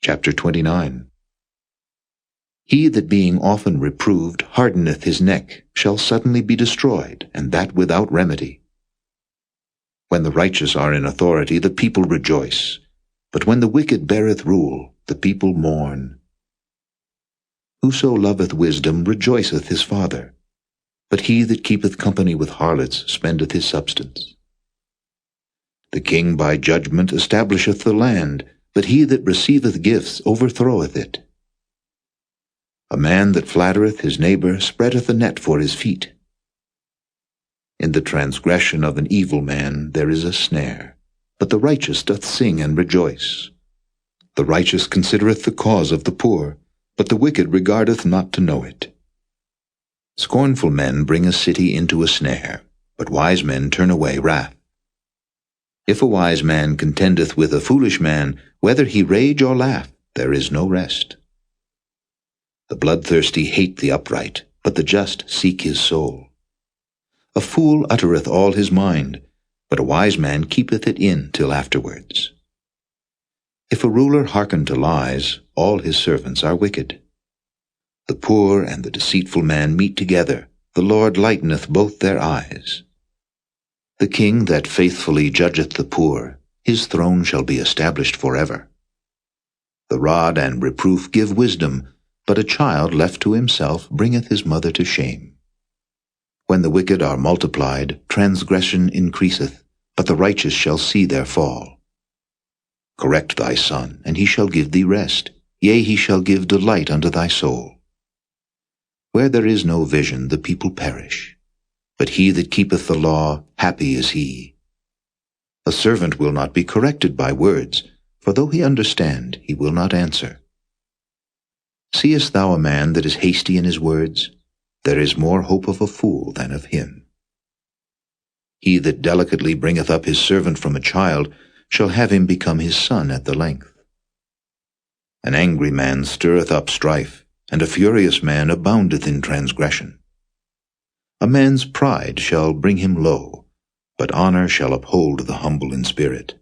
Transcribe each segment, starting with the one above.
Chapter 29. He that being often reproved hardeneth his neck shall suddenly be destroyed, and that without remedy. When the righteous are in authority, the people rejoice, but when the wicked beareth rule, the people mourn. Whoso loveth wisdom rejoiceth his father, but he that keepeth company with harlots spendeth his substance. The king by judgment establisheth the land, but he that receiveth gifts overthroweth it. A man that flattereth his neighbor spreadeth a net for his feet. In the transgression of an evil man there is a snare, but the righteous doth sing and rejoice. The righteous considereth the cause of the poor, but the wicked regardeth not to know it. Scornful men bring a city into a snare, but wise men turn away wrath. If a wise man contendeth with a foolish man, whether he rage or laugh, there is no rest. The bloodthirsty hate the upright, but the just seek his soul. A fool uttereth all his mind, but a wise man keepeth it in till afterwards. If a ruler hearken to lies, all his servants are wicked. The poor and the deceitful man meet together, the Lord lighteneth both their eyes. The king that faithfully judgeth the poor, his throne shall be established forever. The rod and reproof give wisdom, but a child left to himself bringeth his mother to shame. When the wicked are multiplied, transgression increaseth, but the righteous shall see their fall. Correct thy son, and he shall give thee rest, yea, he shall give delight unto thy soul. Where there is no vision, the people perish, but he that keepeth the law, happy is he. A servant will not be corrected by words, for though he understand, he will not answer. Seest thou a man that is hasty in his words? There is more hope of a fool than of him. He that delicately bringeth up his servant from a child shall have him become his son at the length. An angry man stirreth up strife, and a furious man aboundeth in transgression. A man's pride shall bring him low, but honor shall uphold the humble in spirit.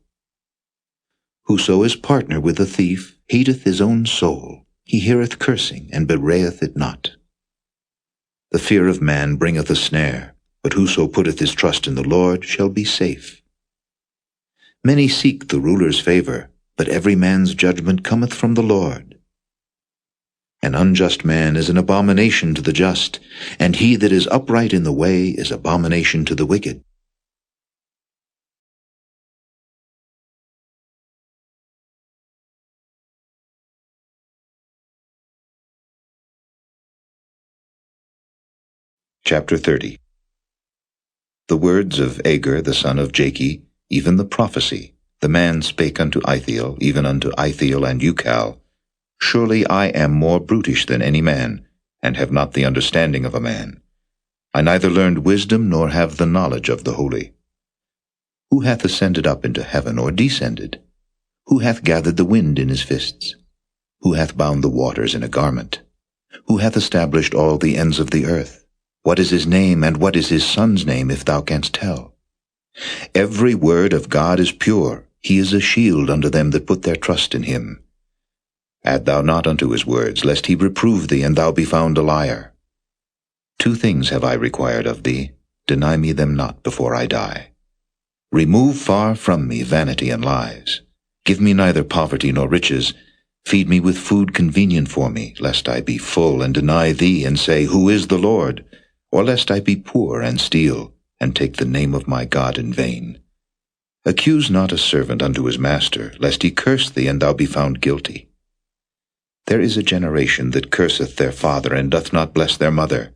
Whoso is partner with a thief hateth his own soul. He heareth cursing, and bewrayeth it not. The fear of man bringeth a snare, but whoso putteth his trust in the Lord shall be safe. Many seek the ruler's favor, but every man's judgment cometh from the Lord. An unjust man is an abomination to the just, and he that is upright in the way is abomination to the wicked. Chapter 30. The words of Agur the son of Jakeh, even the prophecy, the man spake unto Ithiel, even unto Ithiel and Ucal, Surely I am more brutish than any man, and have not the understanding of a man. I neither learned wisdom, nor have the knowledge of the holy. Who hath ascended up into heaven, or descended? Who hath gathered the wind in his fists? Who hath bound the waters in a garment? Who hath established all the ends of the earth? What is his name, and what is his son's name, if thou canst tell? Every word of God is pure. He is a shield unto them that put their trust in him. Add thou not unto his words, lest he reprove thee, and thou be found a liar. 2 things have I required of thee. Deny me them not before I die. Remove far from me vanity and lies. Give me neither poverty nor riches. Feed me with food convenient for me, lest I be full and deny thee, and say, Who is the Lord? Or lest I be poor and steal, and take the name of my God in vain. Accuse not a servant unto his master, lest he curse thee, and thou be found guilty. There is a generation that curseth their father, and doth not bless their mother.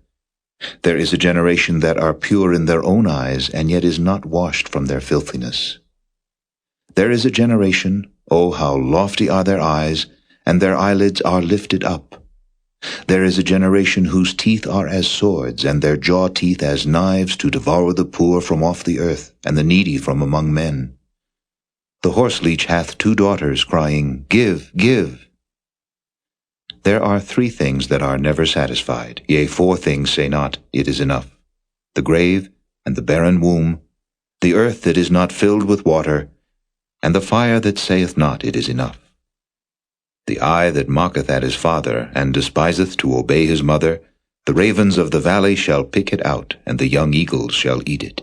There is a generation that are pure in their own eyes, and yet is not washed from their filthiness. There is a generation, O how lofty are their eyes, and their eyelids are lifted up. There is a generation whose teeth are as swords, and their jaw teeth as knives, to devour the poor from off the earth, and the needy from among men. The horseleech hath 2 daughters, crying, Give, give. There are 3 things that are never satisfied, yea, 4 things say not, It is enough. The grave, and the barren womb, the earth that is not filled with water, and the fire that saith not, It is enough. The eye that mocketh at his father, and despiseth to obey his mother, the ravens of the valley shall pick it out, and the young eagles shall eat it.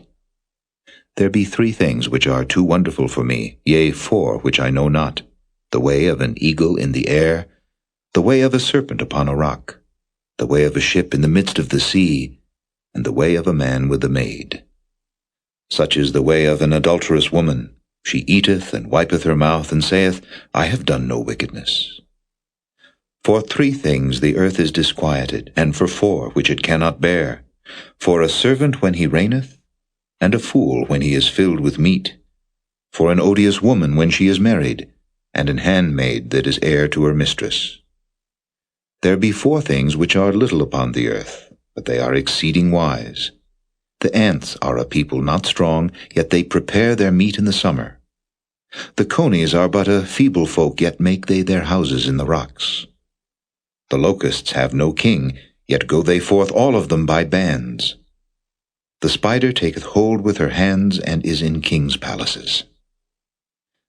There be 3 things which are too wonderful for me, yea, 4 which I know not: the way of an eagle in the air, the way of a serpent upon a rock, the way of a ship in the midst of the sea, and the way of a man with a maid. Such is the way of an adulterous woman. She eateth and wipeth her mouth, and saith, I have done no wickedness. For 3 things the earth is disquieted, and for 4 which it cannot bear: for a servant when he reigneth, and a fool when he is filled with meat, for an odious woman when she is married, and an handmaid that is heir to her mistress. There be 4 things which are little upon the earth, but they are exceeding wise. The ants are a people not strong, yet they prepare their meat in the summer. The conies are but a feeble folk, yet make they their houses in the rocks. The locusts have no king, yet go they forth all of them by bands. The spider taketh hold with her hands, and is in kings' palaces.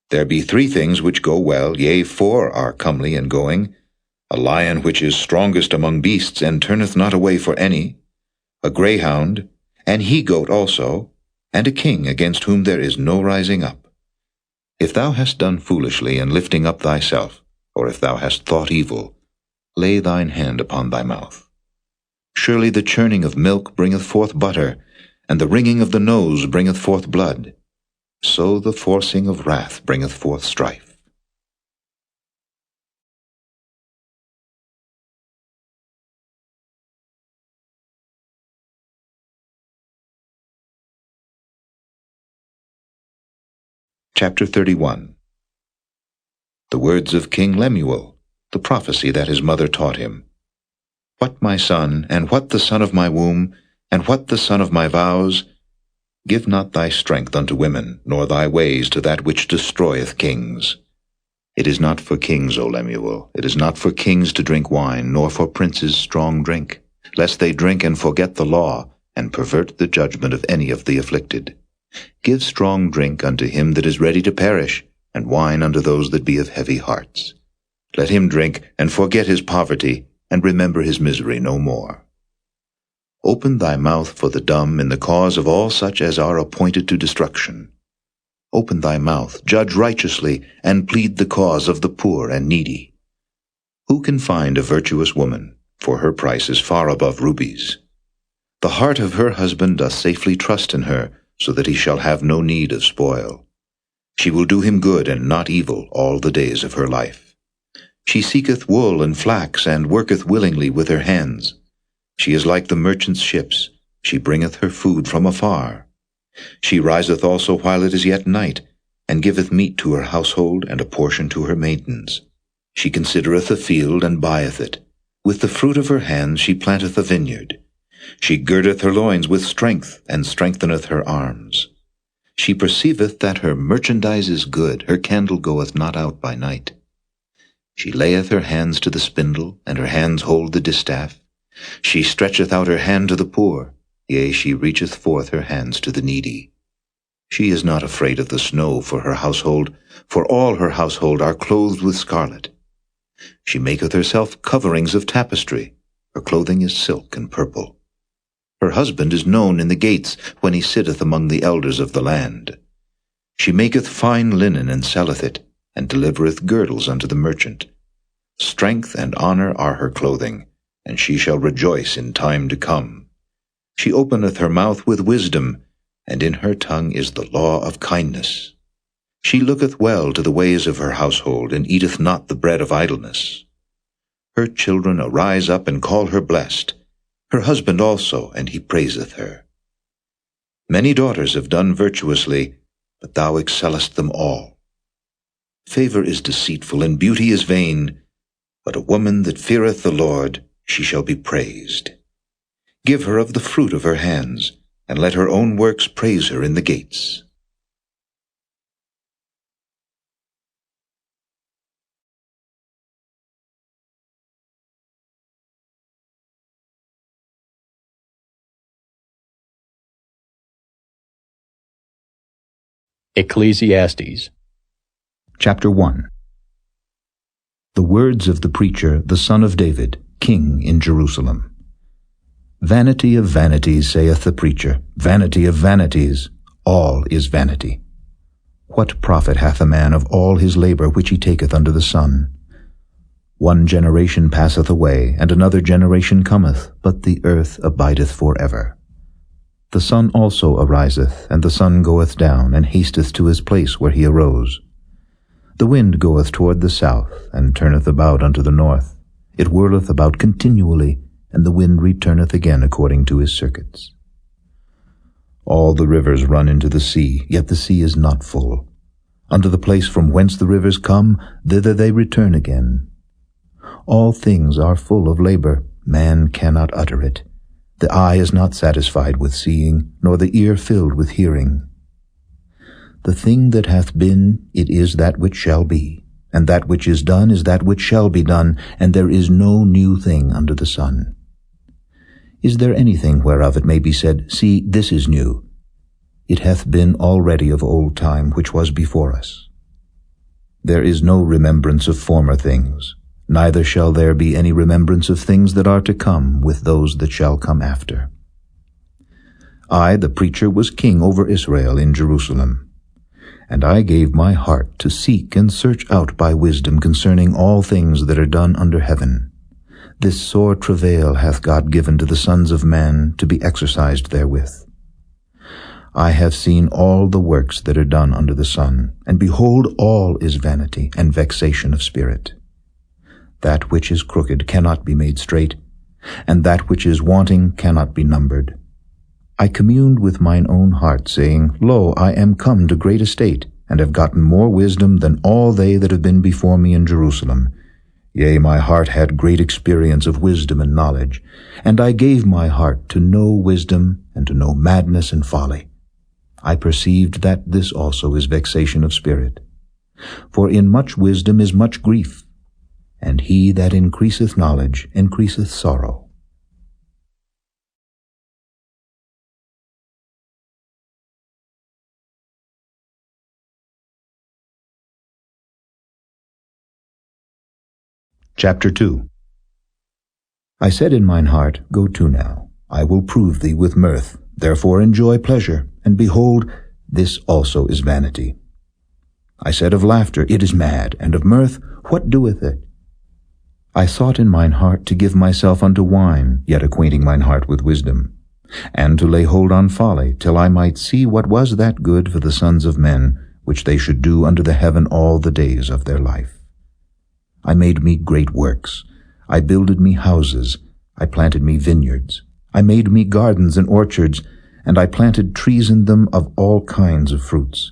There be 3 things which go well, yea, 4 are comely in going: a lion which is strongest among beasts, and turneth not away for any, a greyhound, an he-goat also, and a king against whom there is no rising up. If thou hast done foolishly in lifting up thyself, or if thou hast thought evil, lay thine hand upon thy mouth. Surely the churning of milk bringeth forth butter, and the wringing of the nose bringeth forth blood. So the forcing of wrath bringeth forth strife. Chapter 31. The words of King Lemuel, the prophecy that his mother taught him. What, my son, and what the son of my womb, and what the son of my vows? Give not thy strength unto women, nor thy ways to that which destroyeth kings. It is not for kings, O Lemuel, it is not for kings to drink wine, nor for princes strong drink, lest they drink and forget the law, and pervert the judgment of any of the afflicted. Give strong drink unto him that is ready to perish, and wine unto those that be of heavy hearts. Let him drink, and forget his poverty, and remember his misery no more. Open thy mouth for the dumb in the cause of all such as are appointed to destruction. Open thy mouth, judge righteously, and plead the cause of the poor and needy. Who can find a virtuous woman? For her price is far above rubies. The heart of her husband doth safely trust in her, so that he shall have no need of spoil. She will do him good and not evil all the days of her life. She seeketh wool and flax, and worketh willingly with her hands. She is like the merchant's ships. She bringeth her food from afar. She riseth also while it is yet night, and giveth meat to her household, and a portion to her maidens. She considereth a field, and buyeth it. With the fruit of her hands she planteth a vineyard. She girdeth her loins with strength, and strengtheneth her arms. She perceiveth that her merchandise is good, her candle goeth not out by night. She layeth her hands to the spindle, and her hands hold the distaff. She stretcheth out her hand to the poor, yea, she reacheth forth her hands to the needy. She is not afraid of the snow for her household, for all her household are clothed with scarlet. She maketh herself coverings of tapestry, her clothing is silk and purple. Her husband is known in the gates, when he sitteth among the elders of the land. She maketh fine linen, and selleth it, and delivereth girdles unto the merchant. Strength and honor are her clothing, and she shall rejoice in time to come. She openeth her mouth with wisdom, and in her tongue is the law of kindness. She looketh well to the ways of her household, and eateth not the bread of idleness. Her children arise up and call her blessed, her husband also, and he praiseth her. Many daughters have done virtuously, but thou excellest them all. Favor is deceitful, and beauty is vain, but a woman that feareth the Lord, she shall be praised. Give her of the fruit of her hands, and let her own works praise her in the gates. Ecclesiastes. Chapter 1. The words of the preacher, the son of David, king in Jerusalem. Vanity of vanities, saith the preacher, vanity of vanities, all is vanity. What profit hath a man of all his labor which he taketh under the sun? One generation passeth away, and another generation cometh, but the earth abideth for ever. The sun also ariseth, and the sun goeth down, and hasteth to his place where he arose. The wind goeth toward the south, and turneth about unto the north. It whirleth about continually, and the wind returneth again according to his circuits. All the rivers run into the sea, yet the sea is not full. Unto the place from whence the rivers come, thither they return again. All things are full of labor, man cannot utter it. The eye is not satisfied with seeing, nor the ear filled with hearing. The thing that hath been, it is that which shall be, and that which is done is that which shall be done, and there is no new thing under the sun. Is there anything whereof it may be said, See, this is new? It hath been already of old time which was before us. There is no remembrance of former things, neither shall there be any remembrance of things that are to come with those that shall come after. I, the preacher, was king over Israel in Jerusalem. And I gave my heart to seek and search out by wisdom concerning all things that are done under heaven. This sore travail hath God given to the sons of man to be exercised therewith. I have seen all the works that are done under the sun, and behold, all is vanity and vexation of spirit. That which is crooked cannot be made straight, and that which is wanting cannot be numbered. I communed with mine own heart, saying, Lo, I am come to great estate, and have gotten more wisdom than all they that have been before me in Jerusalem. Yea, my heart had great experience of wisdom and knowledge, and I gave my heart to know wisdom and to know madness and folly. I perceived that this also is vexation of spirit. For in much wisdom is much grief, and he that increaseth knowledge increaseth sorrow. Chapter 2. I said in mine heart, Go to now, I will prove thee with mirth, therefore enjoy pleasure, and behold, this also is vanity. I said of laughter, It is mad, and of mirth, what doeth it? I thought in mine heart to give myself unto wine, yet acquainting mine heart with wisdom, and to lay hold on folly, till I might see what was that good for the sons of men, which they should do under the heaven all the days of their life. I made me great works. I builded me houses. I planted me vineyards. I made me gardens and orchards, and I planted trees in them of all kinds of fruits.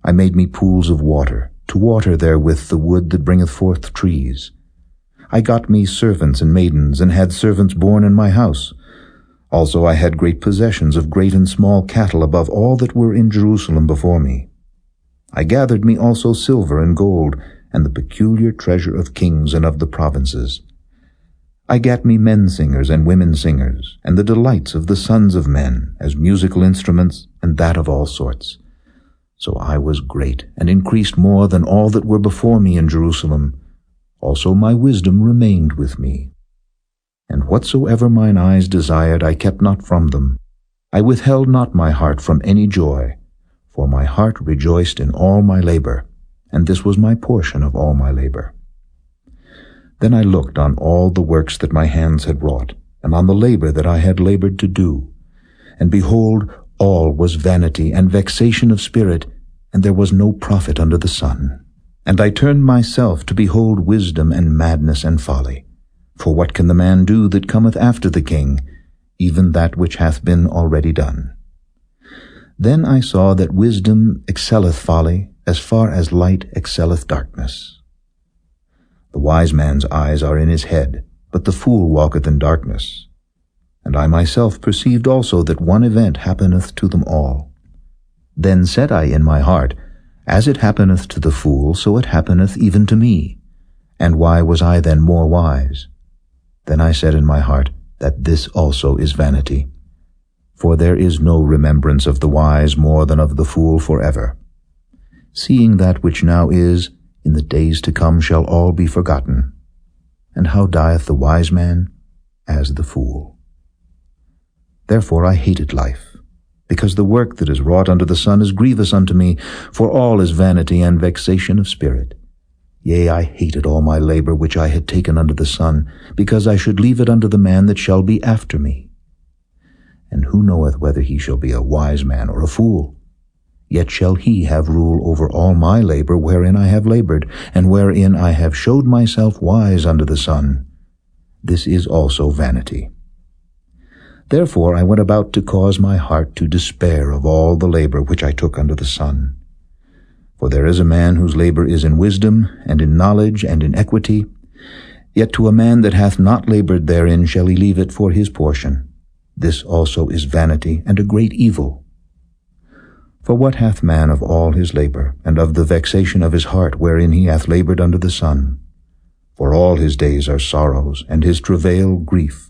I made me pools of water, to water therewith the wood that bringeth forth trees. I got me servants and maidens, and had servants born in my house. Also I had great possessions of great and small cattle above all that were in Jerusalem before me. I gathered me also silver and gold, and the peculiar treasure of kings and of the provinces. I gat me men singers and women singers, and the delights of the sons of men, as musical instruments, and that of all sorts. So I was great, and increased more than all that were before me in Jerusalem. Also my wisdom remained with me. And whatsoever mine eyes desired I kept not from them. I withheld not my heart from any joy, for my heart rejoiced in all my labor, and this was my portion of all my labor. Then I looked on all the works that my hands had wrought, and on the labor that I had labored to do. And behold, all was vanity and vexation of spirit, and there was no profit under the sun. And I turned myself to behold wisdom and madness and folly. For what can the man do that cometh after the king, even that which hath been already done? Then I saw that wisdom excelleth folly, as far as light excelleth darkness. The wise man's eyes are in his head, but the fool walketh in darkness. And I myself perceived also that one event happeneth to them all. Then said I in my heart, As it happeneth to the fool, so it happeneth even to me. And why was I then more wise? Then I said in my heart, that this also is vanity. For there is no remembrance of the wise more than of the fool forever. Seeing that which now is In the days to come shall all be forgotten. And how dieth the wise man? As the fool. Therefore I hated life, because the work that is wrought under the sun is grievous unto me, for all is vanity and vexation of spirit. Yea, I hated all my labor which I had taken under the sun, because I should leave it unto the man that shall be after me. And who knoweth whether he shall be a wise man or a fool? Yet shall he have rule over all my labor wherein I have labored, and wherein I have showed myself wise under the sun. This is also vanity. Therefore I went about to cause my heart to despair of all the labor which I took under the sun. For there is a man whose labor is in wisdom, and in knowledge, and in equity. Yet to a man that hath not labored therein shall he leave it for his portion. This also is vanity, and a great evil. For what hath man of all his labor, and of the vexation of his heart wherein he hath labored under the sun? For all his days are sorrows, and his travail grief.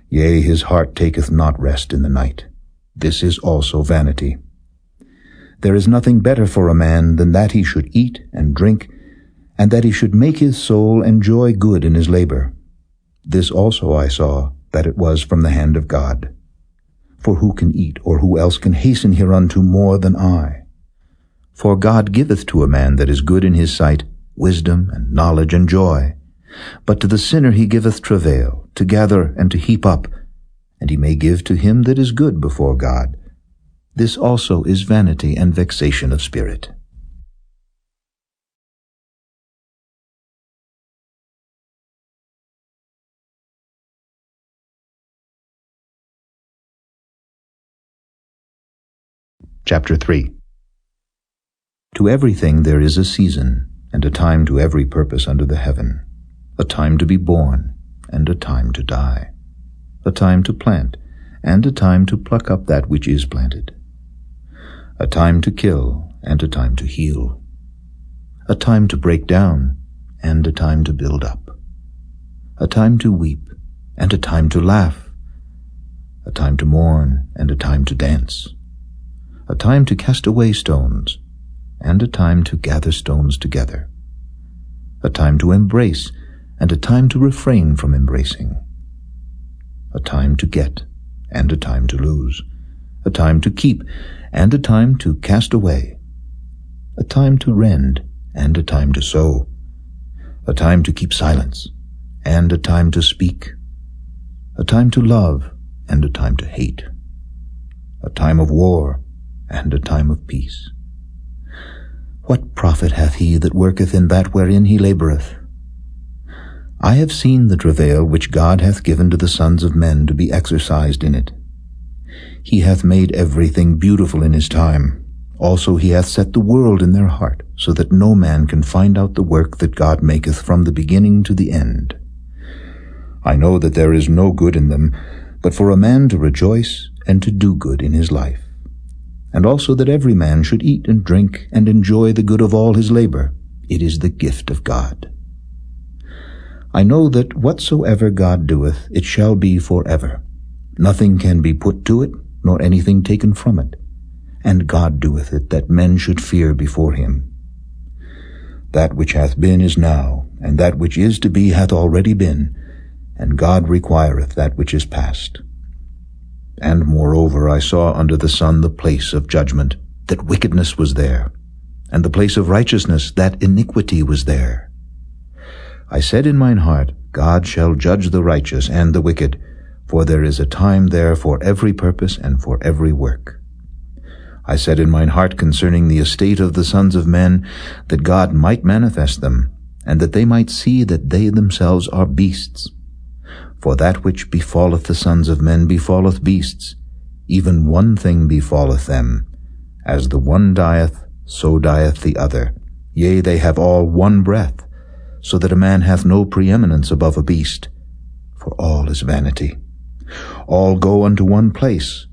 Yea, his heart taketh not rest in the night. This is also vanity. There is nothing better for a man than that he should eat and drink, and that he should make his soul enjoy good in his labor. This also I saw, that it was from the hand of God. For who can eat, or who else can hasten hereunto more than I? For God giveth to a man that is good in his sight wisdom and knowledge and joy. But to the sinner he giveth travail, to gather and to heap up, and he may give to him that is good before God. This also is vanity and vexation of spirit. Chapter 3. To everything there is a season, and a time to every purpose under the heaven, a time to be born, and a time to die, a time to plant, and a time to pluck up that which is planted, a time to kill, and a time to heal, a time to break down, and a time to build up, a time to weep, and a time to laugh, a time to mourn, and a time to dance, a time to cast away stones, and a time to gather stones together, a time to embrace, and a time to refrain from embracing, a time to get, and a time to lose, a time to keep, and a time to cast away, a time to rend, and a time to sow, a time to keep silence, and a time to speak, a time to love, and a time to hate, a time of war, and a time of peace. What profit hath he that worketh in that wherein he laboureth? I have seen the travail which God hath given to the sons of men to be exercised in it. He hath made everything beautiful in his time. Also he hath set the world in their heart, so that no man can find out the work that God maketh from the beginning to the end. I know that there is no good in them, but for a man to rejoice and to do good in his life, and also that every man should eat and drink and enjoy the good of all his labor. It is the gift of God. I know that whatsoever God doeth, it shall be forever. Nothing can be put to it, nor anything taken from it. And God doeth it, that men should fear before him. That which hath been is now, and that which is to be hath already been, and God requireth that which is past. And moreover I saw under the sun the place of judgment, that wickedness was there, and the place of righteousness, that iniquity was there. I said in mine heart, God shall judge the righteous and the wicked, for there is a time there for every purpose and for every work. I said in mine heart concerning the estate of the sons of men, that God might manifest them, and that they might see that they themselves are beasts. For that which befalleth the sons of men befalleth beasts, even one thing befalleth them. As the one dieth, so dieth the other. Yea, they have all one breath, so that a man hath no preeminence above a beast. For all is vanity. All go unto one place.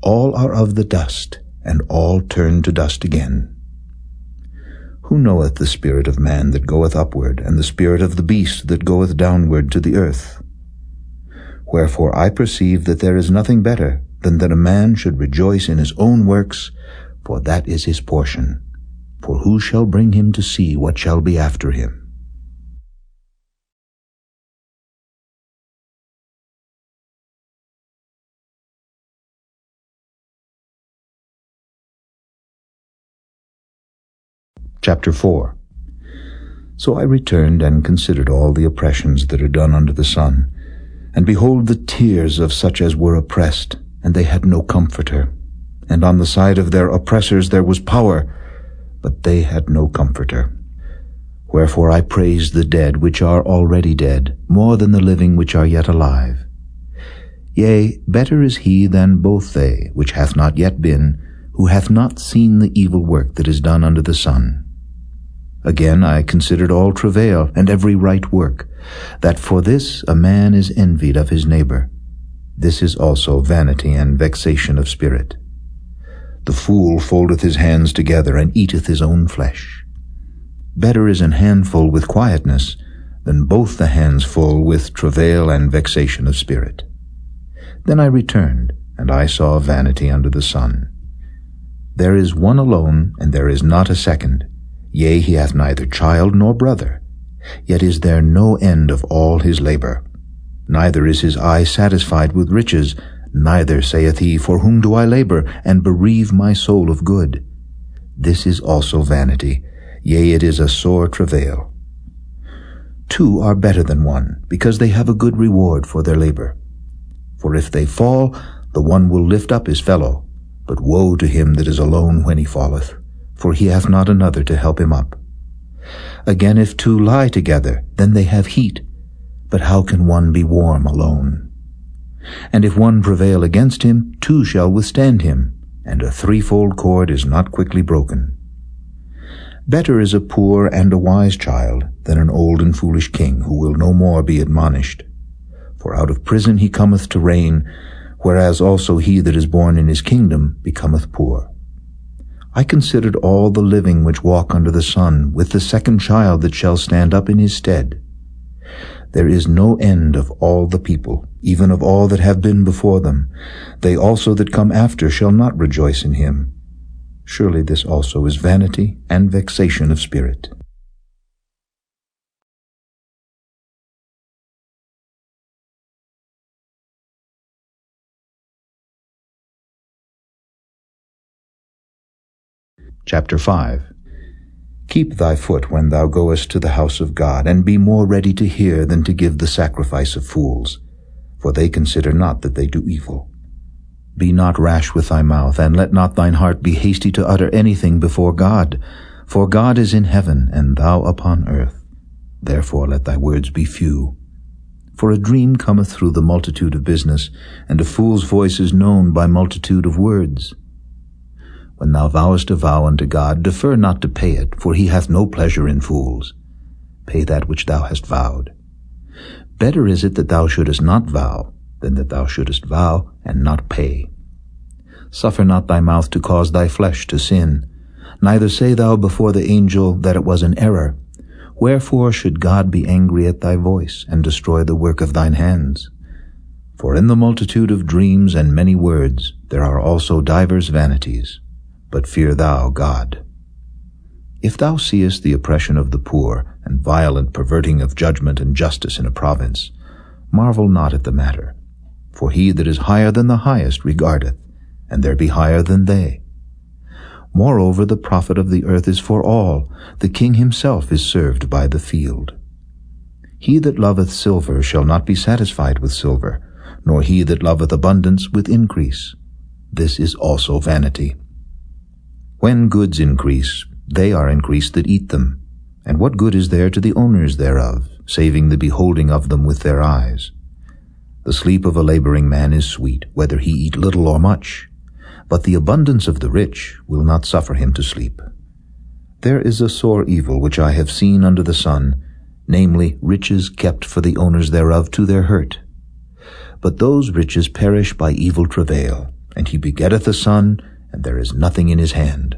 All are of the dust, and all turn to dust again. Who knoweth the spirit of man that goeth upward, and the spirit of the beast that goeth downward to the earth? Wherefore I perceive that there is nothing better than that a man should rejoice in his own works, for that is his portion, For who shall bring him to see what shall be after him? Chapter 4. So I returned and considered all the oppressions that are done under the sun, and behold the tears of such as were oppressed, and they had no comforter. And on the side of their oppressors there was power, but they had no comforter. Wherefore I praise the dead which are already dead, more than the living which are yet alive. Yea, better is he than both they, which hath not yet been, who hath not seen the evil work that is done under the sun. Again I considered all travail and every right work, that for this a man is envied of his neighbor. This is also vanity and vexation of spirit. The fool foldeth his hands together, and eateth his own flesh. Better is an handful with quietness, than both the hands full with travail and vexation of spirit. Then I returned, and I saw vanity under the sun. There is one alone, and there is not a second. Yea, he hath neither child nor brother. Yet is there no end of all his labor. Neither is his eye satisfied with riches, neither saith he, For whom do I labor, and bereave my soul of good? This is also vanity, yea, it is a sore travail. Two are better than one, because they have a good reward for their labor. For if they fall, the one will lift up his fellow, but woe to him that is alone when he falleth, for he hath not another to help him up. Again, if two lie together, then they have heat, but how can one be warm alone? And if one prevail against him, two shall withstand him, and a threefold cord is not quickly broken. Better is a poor and a wise child than an old and foolish king, who will no more be admonished. For out of prison he cometh to reign, whereas also he that is born in his kingdom becometh poor. I considered all the living which walk under the sun, with the second child that shall stand up in his stead. There is no end of all the people, even of all that have been before them. They also that come after shall not rejoice in him. Surely this also is vanity and vexation of spirit. Chapter 5. Keep thy foot when thou goest to the house of God, and be more ready to hear than to give the sacrifice of fools, for they consider not that they do evil. Be not rash with thy mouth, and let not thine heart be hasty to utter anything before God, for God is in heaven, and thou upon earth. Therefore let thy words be few. For a dream cometh through the multitude of business, and a fool's voice is known by multitude of words. When thou vowest a vow unto God, defer not to pay it, for he hath no pleasure in fools. Pay that which thou hast vowed. Better is it that thou shouldest not vow, than that thou shouldest vow and not pay. Suffer not thy mouth to cause thy flesh to sin, neither say thou before the angel that it was an error. Wherefore should God be angry at thy voice, and destroy the work of thine hands? For in the multitude of dreams and many words there are also divers vanities. But fear thou God. If thou seest the oppression of the poor, and violent perverting of judgment and justice in a province, marvel not at the matter. For he that is higher than the highest regardeth, and there be higher than they. Moreover, the profit of the earth is for all. The king himself is served by the field. He that loveth silver shall not be satisfied with silver, nor he that loveth abundance with increase. This is also vanity. When goods increase, they are increased that eat them. And what good is there to the owners thereof, saving the beholding of them with their eyes? The sleep of a laboring man is sweet, whether he eat little or much. But the abundance of the rich will not suffer him to sleep. There is a sore evil which I have seen under the sun, namely, riches kept for the owners thereof to their hurt. But those riches perish by evil travail, and he begetteth a son, and there is nothing in his hand.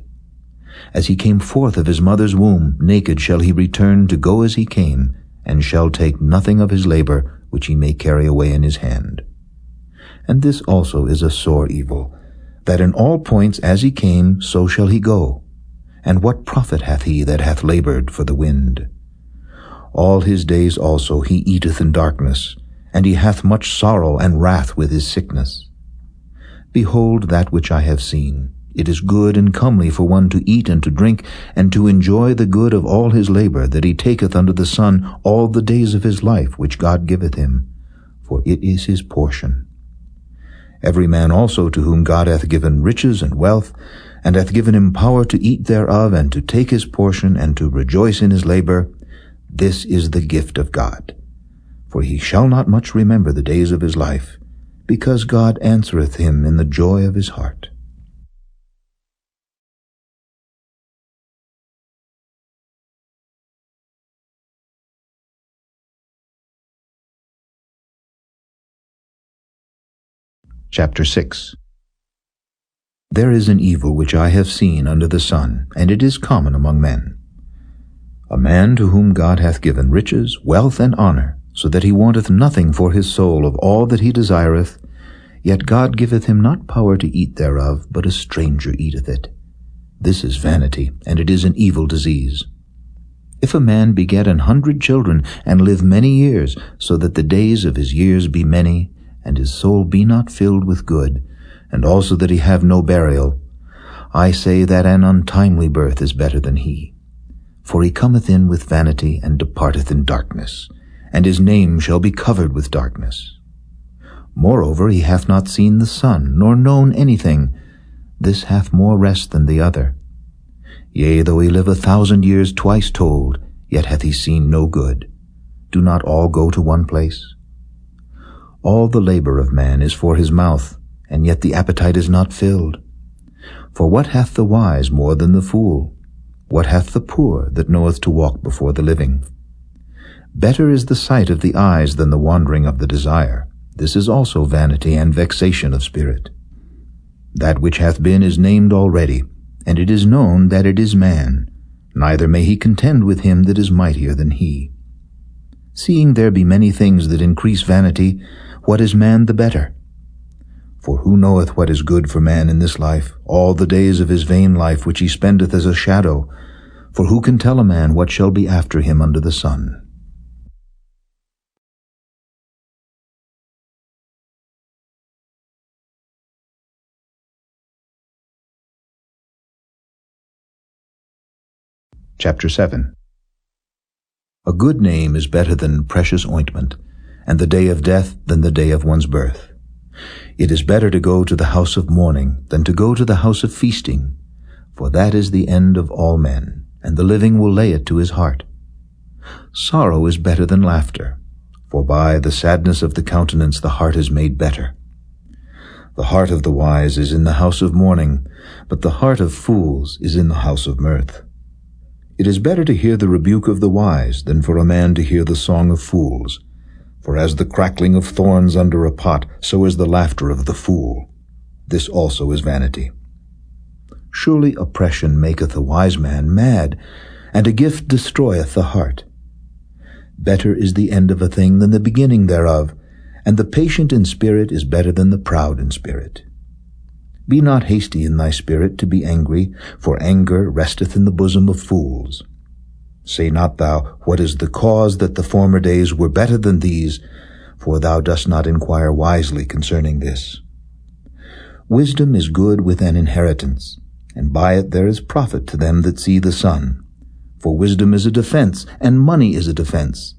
As he came forth of his mother's womb, naked shall he return to go as he came, and shall take nothing of his labor which he may carry away in his hand. And this also is a sore evil, that in all points as he came, so shall he go. And what profit hath he that hath labored for the wind? All his days also he eateth in darkness, and he hath much sorrow and wrath with his sickness. Behold that which I have seen. It is good and comely for one to eat and to drink, and to enjoy the good of all his labor that he taketh under the sun all the days of his life which God giveth him, for it is his portion. Every man also to whom God hath given riches and wealth, and hath given him power to eat thereof, and to take his portion, and to rejoice in his labor, this is the gift of God. For he shall not much remember the days of his life, because God answereth him in the joy of his heart. Chapter 6. There is an evil which I have seen under the sun, and it is common among men. A man to whom God hath given riches, wealth, and honor, so that he wanteth nothing for his soul of all that he desireth, yet God giveth him not power to eat thereof, but a stranger eateth it. This is vanity, and it is an evil disease. If a man beget 100 children, and live many years, so that the days of his years be many, and his soul be not filled with good, and also that he have no burial, I say that an untimely birth is better than he. For he cometh in with vanity, and departeth in darkness, and his name shall be covered with darkness. Moreover, he hath not seen the sun, nor known anything. This hath more rest than the other. Yea, though he live 1,000 years twice told, yet hath he seen no good. Do not all go to one place? All the labor of man is for his mouth, and yet the appetite is not filled. For what hath the wise more than the fool? What hath the poor that knoweth to walk before the living? Better is the sight of the eyes than the wandering of the desire. This is also vanity and vexation of spirit. That which hath been is named already, and it is known that it is man, neither may he contend with him that is mightier than he. Seeing there be many things that increase vanity, what is man the better? For who knoweth what is good for man in this life, all the days of his vain life which he spendeth as a shadow? For who can tell a man what shall be after him under the sun? Chapter 7. A good name is better than precious ointment, and the day of death than the day of one's birth. It is better to go to the house of mourning than to go to the house of feasting, for that is the end of all men, and the living will lay it to his heart. Sorrow is better than laughter, for by the sadness of the countenance the heart is made better. The heart of the wise is in the house of mourning, but the heart of fools is in the house of mirth. It is better to hear the rebuke of the wise than for a man to hear the song of fools. For as the crackling of thorns under a pot, so is the laughter of the fool. This also is vanity. Surely oppression maketh a wise man mad, and a gift destroyeth the heart. Better is the end of a thing than the beginning thereof, and the patient in spirit is better than the proud in spirit. Be not hasty in thy spirit to be angry, for anger resteth in the bosom of fools. Say not thou, what is the cause that the former days were better than these? For thou dost not inquire wisely concerning this. Wisdom is good with an inheritance, and by it there is profit to them that see the sun. For wisdom is a defense, and money is a defense.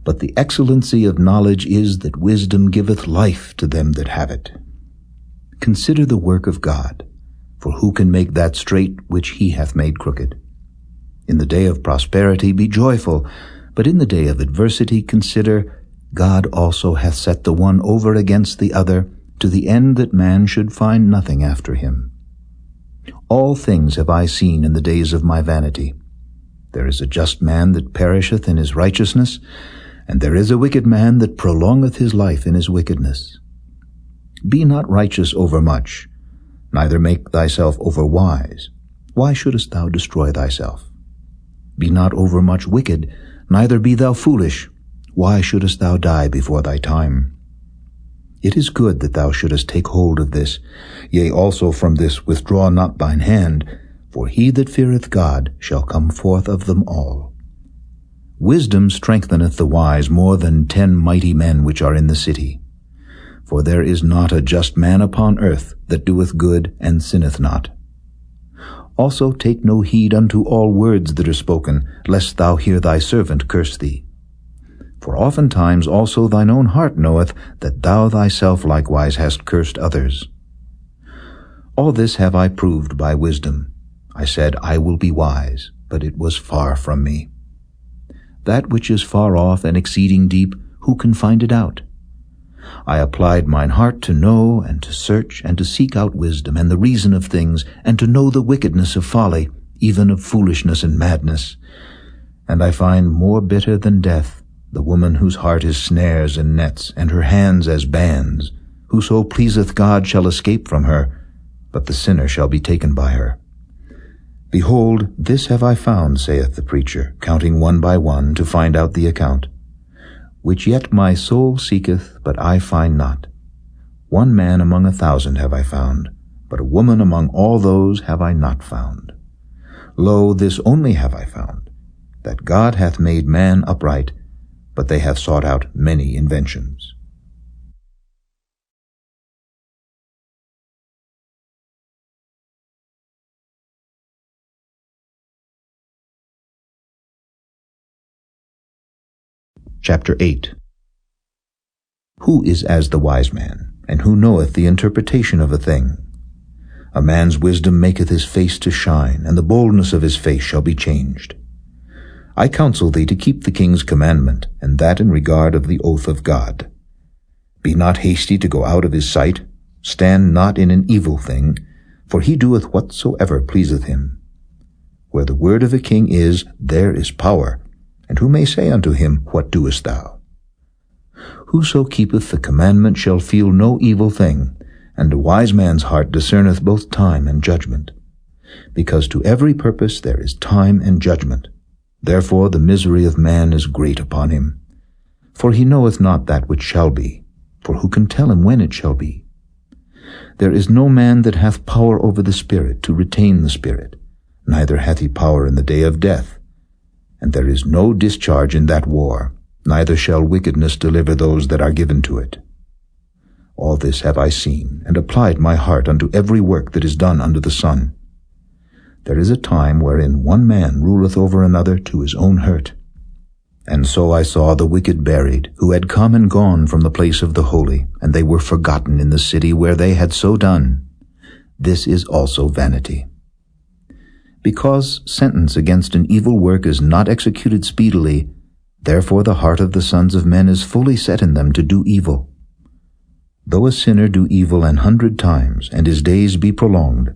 But the excellency of knowledge is that wisdom giveth life to them that have it. Consider the work of God, for who can make that straight which he hath made crooked? In the day of prosperity be joyful, but in the day of adversity consider, God also hath set the one over against the other, to the end that man should find nothing after him. All things have I seen in the days of my vanity. There is a just man that perisheth in his righteousness, and there is a wicked man that prolongeth his life in his wickedness. Be not righteous overmuch, neither make thyself overwise. Why shouldest thou destroy thyself? Be not overmuch wicked, neither be thou foolish. Why shouldest thou die before thy time? It is good that thou shouldest take hold of this, yea, also from this withdraw not thine hand, For he that feareth God shall come forth of them all. Wisdom strengtheneth the wise more than 10 mighty men which are in the city. For there is not a just man upon earth that doeth good and sinneth not. Also take no heed unto all words that are spoken, lest thou hear thy servant curse thee. For oftentimes also thine own heart knoweth that thou thyself likewise hast cursed others. All this have I proved by wisdom. I said, I will be wise, but it was far from me. That which is far off and exceeding deep, who can find it out? I applied mine heart to know and to search and to seek out wisdom and the reason of things, and to know the wickedness of folly, even of foolishness and madness. And I find more bitter than death the woman whose heart is snares and nets, and her hands as bands. Whoso pleaseth God shall escape from her, but the sinner shall be taken by her. Behold, this have I found, saith the preacher, counting one by one to find out the account. Which yet my soul seeketh, but I find not. One man among 1,000 have I found, but a woman among all those have I not found. Lo, this only have I found, that God hath made man upright, but they have sought out many inventions. Chapter 8. Who is as the wise man, and who knoweth the interpretation of a thing? A man's wisdom maketh his face to shine, and the boldness of his face shall be changed. I counsel thee to keep the king's commandment, and that in regard of the oath of God. Be not hasty to go out of his sight, stand not in an evil thing, for he doeth whatsoever pleaseth him. Where the word of a king is, there is power, and who may say unto him, What doest thou? Whoso keepeth the commandment shall feel no evil thing, and a wise man's heart discerneth both time and judgment. Because to every purpose there is time and judgment. Therefore the misery of man is great upon him. For he knoweth not that which shall be, for who can tell him when it shall be? There is no man that hath power over the Spirit to retain the Spirit, neither hath he power in the day of death. And there is no discharge in that war, neither shall wickedness deliver those that are given to it. All this have I seen, and applied my heart unto every work that is done under the sun. There is a time wherein one man ruleth over another to his own hurt. And so I saw the wicked buried, who had come and gone from the place of the holy, and they were forgotten in the city where they had so done. This is also vanity. Because sentence against an evil work is not executed speedily, therefore the heart of the sons of men is fully set in them to do evil. Though a sinner do evil 100 times, and his days be prolonged,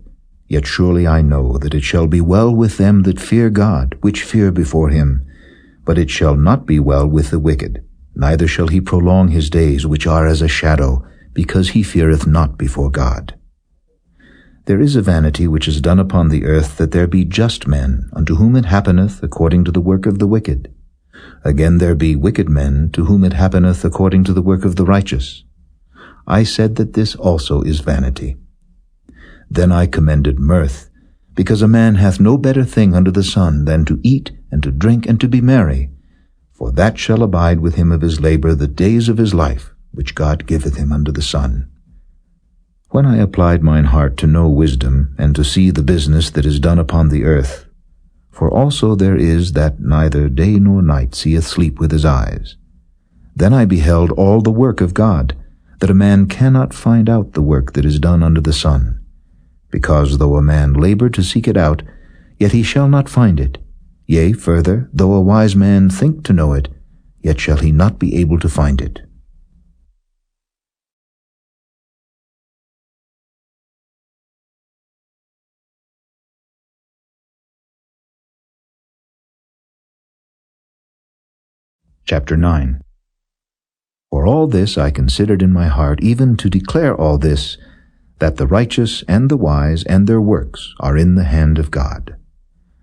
yet surely I know that it shall be well with them that fear God, which fear before him. But it shall not be well with the wicked, neither shall he prolong his days, which are as a shadow, because he feareth not before God. There is a vanity which is done upon the earth, that there be just men, unto whom it happeneth according to the work of the wicked. Again there be wicked men, to whom it happeneth according to the work of the righteous. I said that this also is vanity. Then I commended mirth, because a man hath no better thing under the sun than to eat and to drink and to be merry, for that shall abide with him of his labor the days of his life, which God giveth him under the sun. When I applied mine heart to know wisdom, and to see the business that is done upon the earth, for also there is that neither day nor night seeth sleep with his eyes, then I beheld all the work of God, that a man cannot find out the work that is done under the sun. Because though a man labor to seek it out, yet he shall not find it. Yea, further, though a wise man think to know it, yet shall he not be able to find it. Chapter 9. For all this I considered in my heart, even to declare all this, that the righteous and the wise and their works are in the hand of God.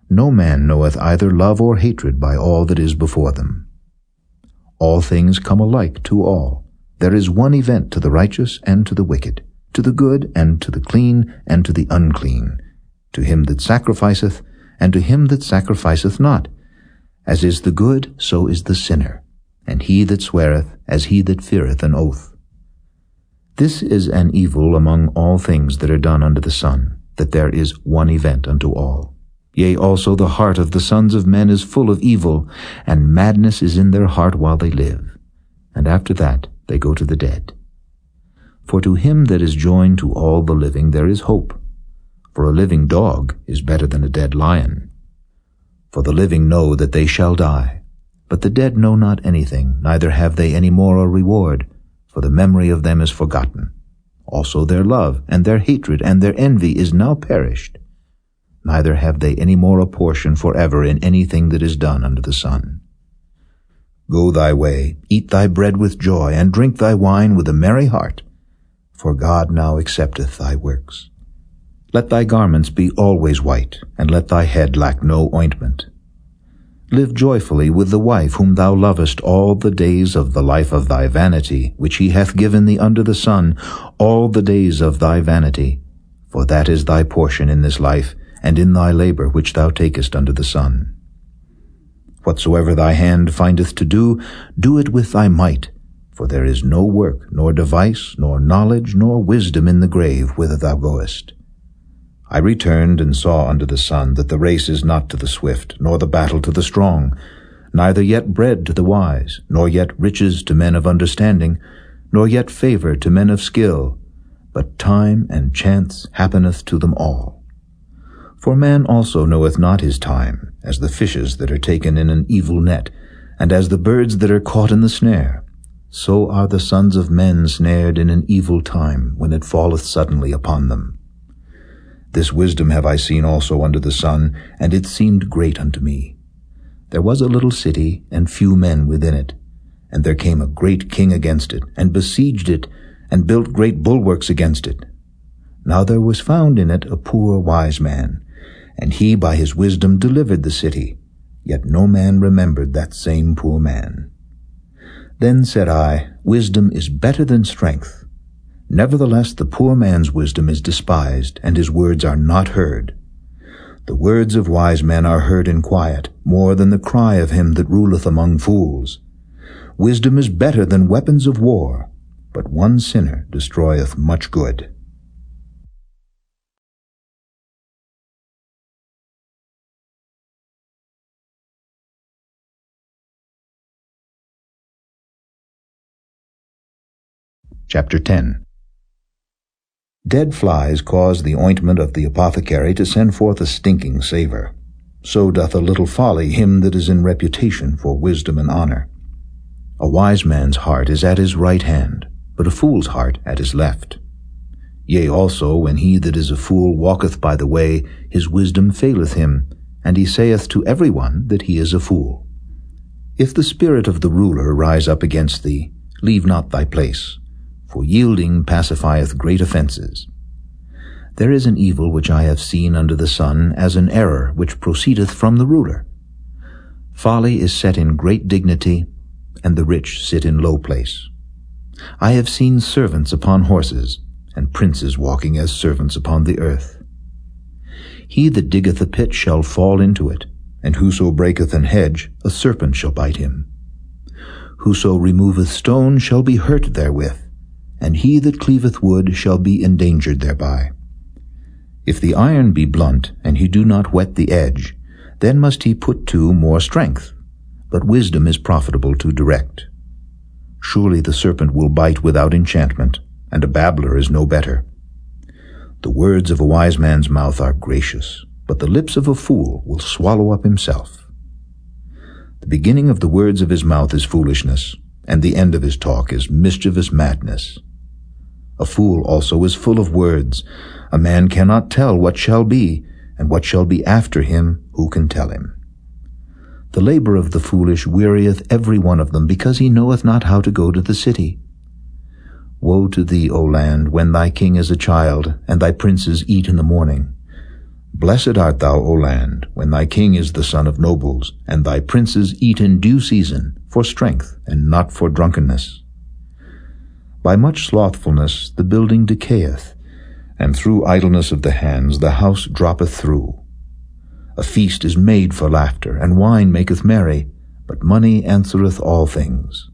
No man knoweth either love or hatred by all that is before them. All things come alike to all. There is one event to the righteous and to the wicked, to the good and to the clean and to the unclean. to him that sacrificeth, and to him that sacrificeth not. As is the good, so is the sinner, and he that sweareth, as he that feareth an oath. This is an evil among all things that are done under the sun, that there is one event unto all. Yea, also the heart of the sons of men is full of evil, and madness is in their heart while they live, and after that they go to the dead. For to him that is joined to all the living there is hope. For a living dog is better than a dead lion. For the living know that they shall die, but the dead know not anything, neither have they any more a reward, for the memory of them is forgotten. Also their love, and their hatred, and their envy is now perished. Neither have they any more a portion forever in anything that is done under the sun. Go thy way, eat thy bread with joy, and drink thy wine with a merry heart, for God now accepteth thy works. Let thy garments be always white, and let thy head lack no ointment. Live joyfully with the wife whom thou lovest all the days of the life of thy vanity, which he hath given thee under the sun, all the days of thy vanity. For that is thy portion in this life, and in thy labor which thou takest under the sun. Whatsoever thy hand findeth to do, do it with thy might, for there is no work, nor device, nor knowledge, nor wisdom in the grave whither thou goest. I returned and saw under the sun that the race is not to the swift, nor the battle to the strong, neither yet bread to the wise, nor yet riches to men of understanding, nor yet favor to men of skill, but time and chance happeneth to them all. For man also knoweth not his time, as the fishes that are taken in an evil net, and as the birds that are caught in the snare. So are the sons of men snared in an evil time, when it falleth suddenly upon them. This wisdom have I seen also under the sun, and it seemed great unto me. There was a little city, and few men within it. And there came a great king against it, and besieged it, and built great bulwarks against it. Now there was found in it a poor wise man, and he by his wisdom delivered the city, yet no man remembered that same poor man. Then said I, Wisdom is better than strength. Nevertheless the poor man's wisdom is despised, and his words are not heard. The words of wise men are heard in quiet, more than the cry of him that ruleth among fools. Wisdom is better than weapons of war, but one sinner destroyeth much good. Chapter 10. Dead flies cause the ointment of the apothecary to send forth a stinking savour. So doth a little folly him that is in reputation for wisdom and honour. A wise man's heart is at his right hand, but a fool's heart at his left. Yea, also, when he that is a fool walketh by the way, his wisdom faileth him, and he saith to every one that he is a fool. If the spirit of the ruler rise up against thee, leave not thy place, for yielding pacifieth great offences. There is an evil which I have seen under the sun, as an error which proceedeth from the ruler. Folly is set in great dignity, and the rich sit in low place. I have seen servants upon horses, and princes walking as servants upon the earth. He that diggeth a pit shall fall into it, and whoso breaketh an hedge, a serpent shall bite him. Whoso removeth stone shall be hurt therewith, and he that cleaveth wood shall be endangered thereby. If the iron be blunt, and he do not whet the edge, then must he put to more strength, but wisdom is profitable to direct. Surely the serpent will bite without enchantment, and a babbler is no better. The words of a wise man's mouth are gracious, but the lips of a fool will swallow up himself. The beginning of the words of his mouth is foolishness, and the end of his talk is mischievous madness. A fool also is full of words. A man cannot tell what shall be, and what shall be after him, who can tell him? The labor of the foolish wearieth every one of them, because he knoweth not how to go to the city. Woe to thee, O land, when thy king is a child, and thy princes eat in the morning. Blessed art thou, O land, when thy king is the son of nobles, and thy princes eat in due season, for strength, and not for drunkenness. By much slothfulness the building decayeth, and through idleness of the hands the house droppeth through. A feast is made for laughter, and wine maketh merry, but money answereth all things.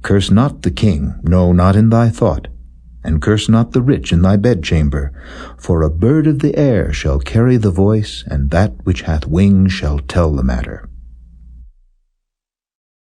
Curse not the king, no, not in thy thought, and curse not the rich in thy bedchamber, for a bird of the air shall carry the voice, and that which hath wings shall tell the matter.